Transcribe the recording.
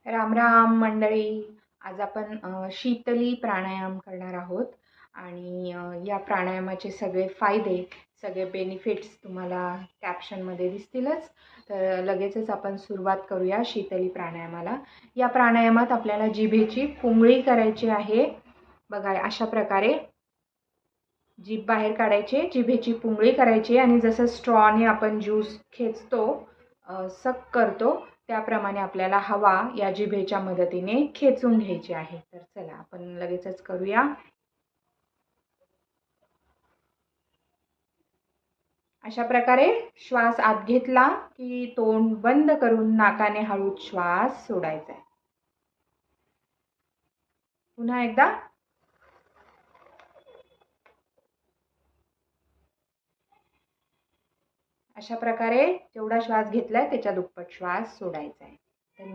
राम राम मंडळी. आज आपण शीतली प्राणायाम करणार आहोत आणि या प्राणायामाचे सगळे फायदे, सगळे बेनिफिट्स तुम्हाला कॅप्शनमध्ये दिसतीलच. तर लगेचच आपण सुरुवात करूया शीतली प्राणायामाला. या प्राणायामात आपल्याला जिभेची पुंगळी करायची आहे. बघा, अशा प्रकारे जीभ बाहेर काढायची, जिभेची पुंगळी करायची आणि जसं स्ट्रॉने आपण ज्यूस खेचतो, सक करतो, त्याप्रमाणे आपल्याला हवा या जिभेच्या मदतीने खेचून घ्यायची आहे. तर चला आपण लगेचच करूया. अशा प्रकारे श्वास आत घेतला की तोंड बंद करून नाकाने हळूच श्वास सोडायचा आहे. पुन्हा एकदा. अशा प्रकारे जेवढा श्वास घेतलाय त्याच्या दुप्पट श्वास सोडायचा आहे.